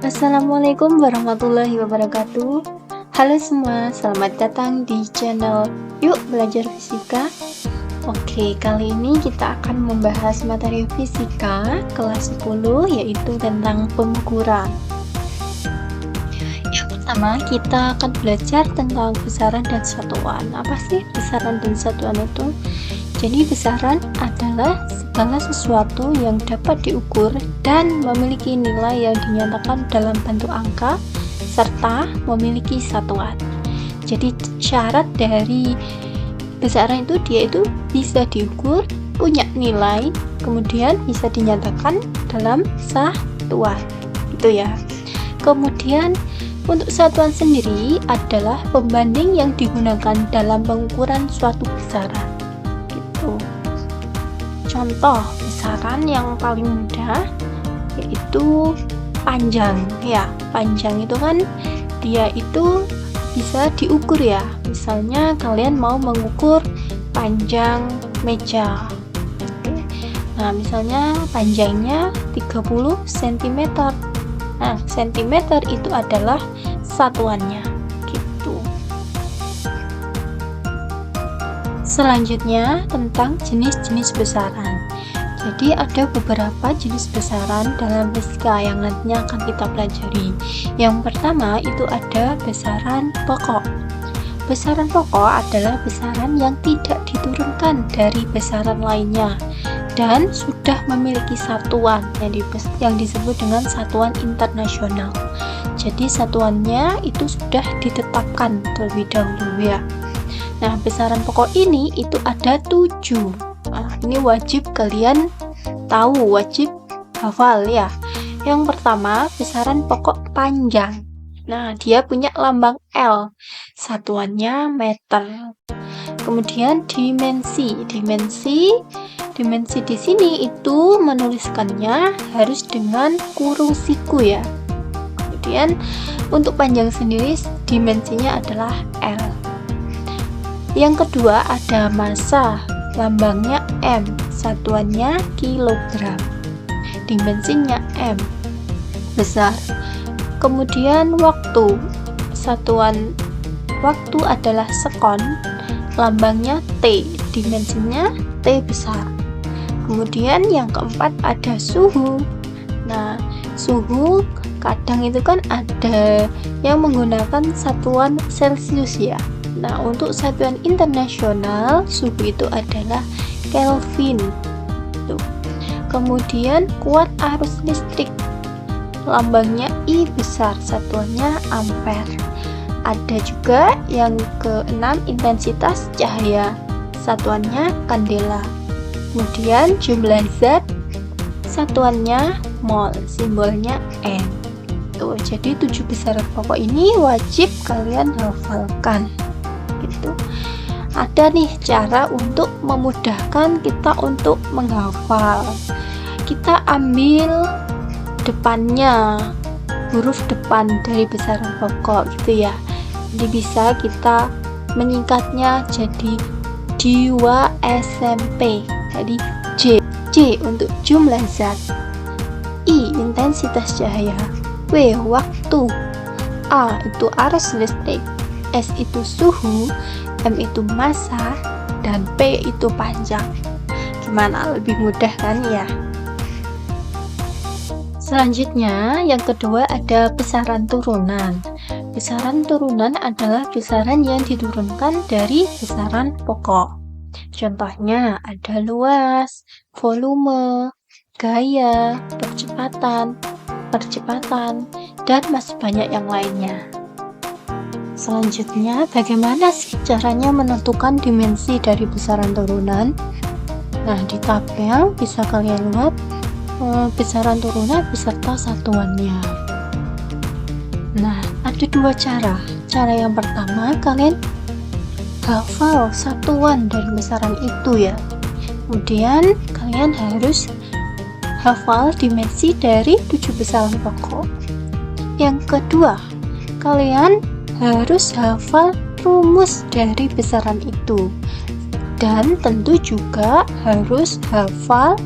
Assalamualaikum warahmatullahi wabarakatuh. Halo semua, selamat datang di channel Yuk Belajar Fisika. Oke, kali ini kita akan membahas materi fisika kelas 10, yaitu tentang pengukuran. Yang pertama, kita akan belajar tentang besaran dan satuan. Apa sih besaran dan satuan itu? Jadi besaran adalah segala sesuatu yang dapat diukur dan memiliki nilai yang dinyatakan dalam bentuk angka serta memiliki satuan. Jadi syarat dari besaran itu dia itu bisa diukur, punya nilai, kemudian bisa dinyatakan dalam satuan. Itu ya. Kemudian untuk satuan sendiri adalah pembanding yang digunakan dalam pengukuran suatu besaran. Contoh besaran yang paling mudah yaitu panjang ya. Panjang itu kan dia itu bisa diukur ya. Misalnya kalian mau mengukur panjang meja. Nah, misalnya panjangnya 30 cm. Nah, cm itu adalah satuannya gitu. Selanjutnya tentang jenis-jenis besaran. Jadi ada beberapa jenis besaran dalam fisika yang nantinya akan kita pelajari. Yang pertama itu ada besaran pokok. Besaran pokok adalah besaran yang tidak diturunkan dari besaran lainnya dan sudah memiliki satuan yang disebut dengan satuan internasional. Jadi satuannya itu sudah ditetapkan terlebih dahulu ya. Nah, besaran pokok ini itu ada 7. Nah, ini wajib kalian tahu, wajib hafal ya. Yang pertama, besaran pokok panjang. Nah, dia punya lambang L. Satuannya meter. Kemudian dimensi. Dimensi di sini itu menuliskannya harus dengan kurung siku ya. Kemudian untuk panjang sendiri dimensinya adalah L. Yang kedua ada massa, lambangnya M, satuannya kilogram, dimensinya M, besar. Kemudian waktu, satuan waktu adalah sekon, lambangnya T, dimensinya T besar. Kemudian yang keempat ada suhu. Nah, suhu kadang itu kan ada yang menggunakan satuan Celcius ya. Nah, untuk satuan internasional suhu itu adalah Kelvin. Tuh. Kemudian kuat arus listrik, lambangnya I besar, satuannya ampere. Ada juga yang keenam intensitas cahaya, satuannya kandela. Kemudian jumlah zat, satuannya mol, simbolnya N. Tuh, jadi 7 besaran pokok ini wajib kalian hafalkan. Gitu. Ada nih cara untuk memudahkan kita untuk menghafal. Kita ambil depannya, huruf depan dari besaran pokok gitu ya. Jadi bisa kita menyingkatnya jadi jiwa SMP. Jadi J untuk jumlah zat, I intensitas cahaya, W waktu, A itu arus listrik, S itu suhu, M itu massa, dan P itu panjang. Gimana, lebih mudah kan ya? Selanjutnya, yang kedua ada besaran turunan. Besaran turunan adalah besaran yang diturunkan dari besaran pokok. Contohnya ada luas, volume, gaya, percepatan, dan masih banyak yang lainnya. Selanjutnya, bagaimana sih caranya menentukan dimensi dari besaran turunan? Nah, di tabel bisa kalian lihat besaran turunan beserta satuannya. Nah, ada 2 cara. Cara yang pertama, kalian hafal satuan dari besaran itu ya. Kemudian, kalian harus hafal dimensi dari 7 besaran pokok. Yang kedua, kalian harus hafal rumus dari besaran itu dan tentu juga harus hafal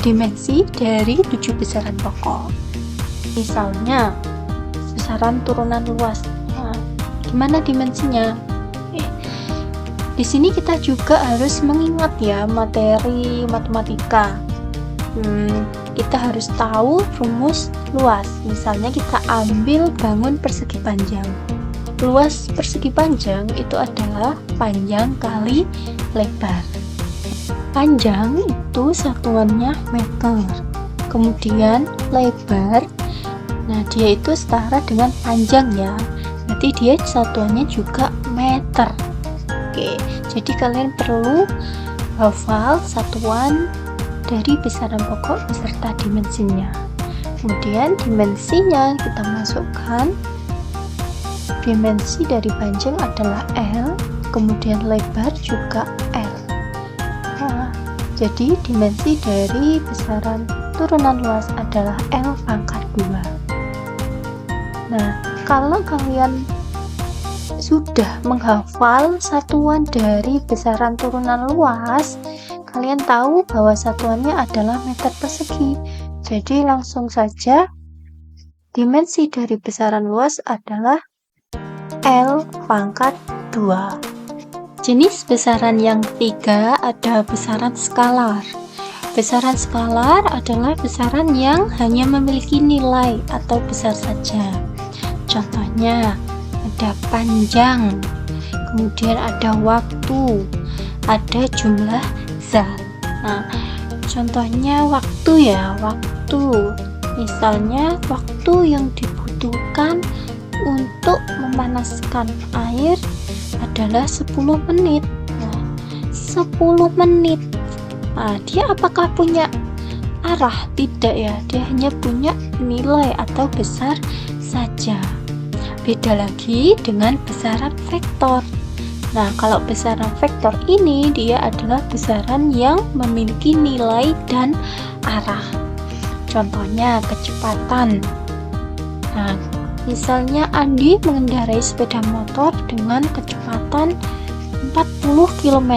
dimensi dari 7 besaran pokok. Misalnya besaran turunan luas. Nah, gimana dimensinya? Di sini kita juga harus mengingat ya materi matematika. Kita harus tahu rumus luas. Misalnya kita ambil bangun persegi panjang. Luas persegi panjang itu adalah panjang kali lebar. Panjang itu satuannya meter. Kemudian lebar, nah dia itu setara dengan panjang ya. Berarti dia satuannya juga meter. Oke, jadi kalian perlu hafal satuan dari besaran pokok beserta dimensinya. Kemudian dimensinya kita masukkan. Dimensi dari panjang adalah L, kemudian lebar juga L. Nah, jadi dimensi dari besaran turunan luas adalah L pangkat 2. Nah, kalau kalian sudah menghafal satuan dari besaran turunan luas, kalian tahu bahwa satuannya adalah meter persegi. Jadi langsung saja dimensi dari besaran luas adalah L pangkat 2. Jenis besaran yang ketiga ada besaran skalar. Besaran skalar adalah besaran yang hanya memiliki nilai atau besar saja. Contohnya ada panjang, kemudian ada waktu, ada jumlah zat. Nah, contohnya waktu ya, waktu. Misalnya waktu yang dibutuhkan untuk memanaskan air adalah 10 menit. Nah, 10 menit. Nah, dia apakah punya arah? Tidak ya, dia hanya punya nilai atau besar saja. Beda lagi dengan besaran vektor. Nah, kalau besaran vektor ini dia adalah besaran yang memiliki nilai dan arah. Contohnya kecepatan. Nah, misalnya Andi mengendarai sepeda motor dengan kecepatan 40 km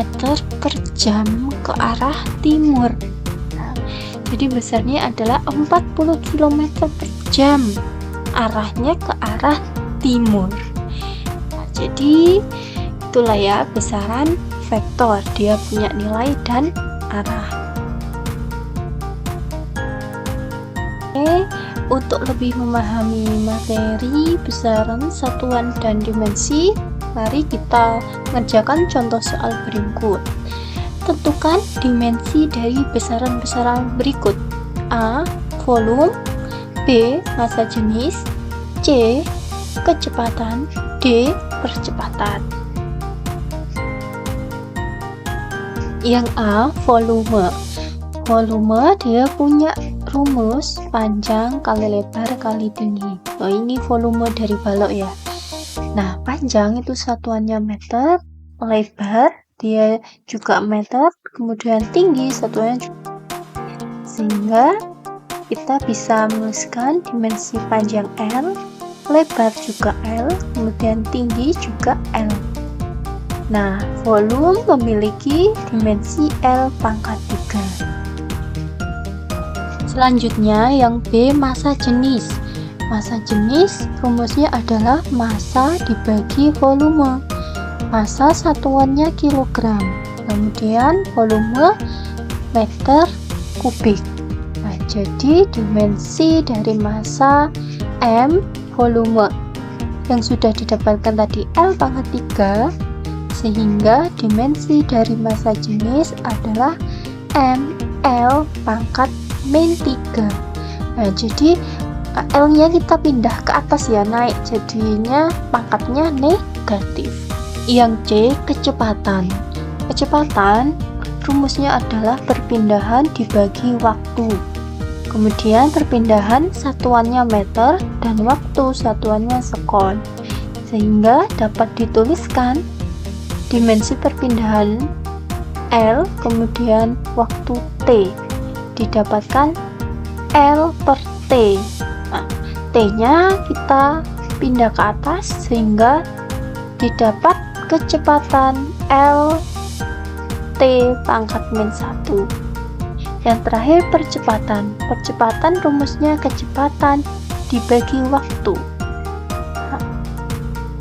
per jam ke arah timur. Nah, jadi besarnya adalah 40 km per jam. Arahnya ke arah timur. Nah, jadi itulah ya besaran vektor, dia punya nilai dan arah. Oke, untuk lebih memahami materi besaran, satuan, dan dimensi, mari kita mengerjakan contoh soal berikut. Tentukan dimensi dari besaran-besaran berikut: A. Volume, B. Massa jenis, C. Kecepatan, D. Percepatan. Yang A, volume. Volume dia punya rumus panjang kali lebar kali tinggi. Oh, ini volume dari balok ya. Nah, panjang itu satuannya meter, lebar dia juga meter, kemudian tinggi satuannya juga. Sehingga kita bisa menuliskan dimensi panjang L, lebar juga L, kemudian tinggi juga L. Nah, volume memiliki dimensi L pangkat 3. Selanjutnya yang B, massa jenis. Massa jenis rumusnya adalah massa dibagi volume. Massa satuannya kilogram, kemudian volume meter kubik. Nah, jadi dimensi dari massa M, volume yang sudah didapatkan tadi L pangkat 3, sehingga dimensi dari massa jenis adalah ML pangkat min 3. Nah, jadi L nya kita pindah ke atas ya, naik, jadinya pangkatnya negatif. Yang C, kecepatan. Kecepatan rumusnya adalah perpindahan dibagi waktu. Kemudian perpindahan satuannya meter dan waktu satuannya sekon. Sehingga dapat dituliskan dimensi perpindahan L kemudian waktu T didapatkan L per T. Nah, T-nya kita pindah ke atas sehingga didapat kecepatan L T pangkat min 1. Yang terakhir percepatan. Percepatan rumusnya kecepatan dibagi waktu.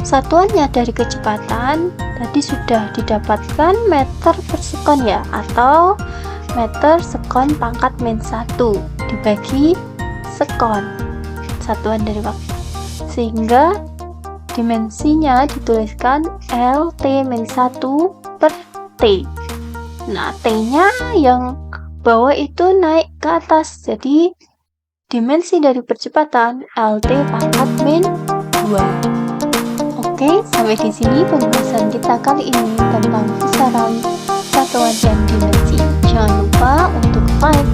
Satuannya dari kecepatan tadi sudah didapatkan meter per sekon ya, atau meter sekon pangkat -1 dibagi sekon, satuan dari waktu, sehingga dimensinya dituliskan LT-1 per T. Nah, T-nya yang bawah itu naik ke atas, jadi dimensi dari percepatan LT pangkat -2. Oke, sampai di sini pembahasan kita kali ini tentang besaran, satuan, dan dimensi. Jangan lupa untuk like,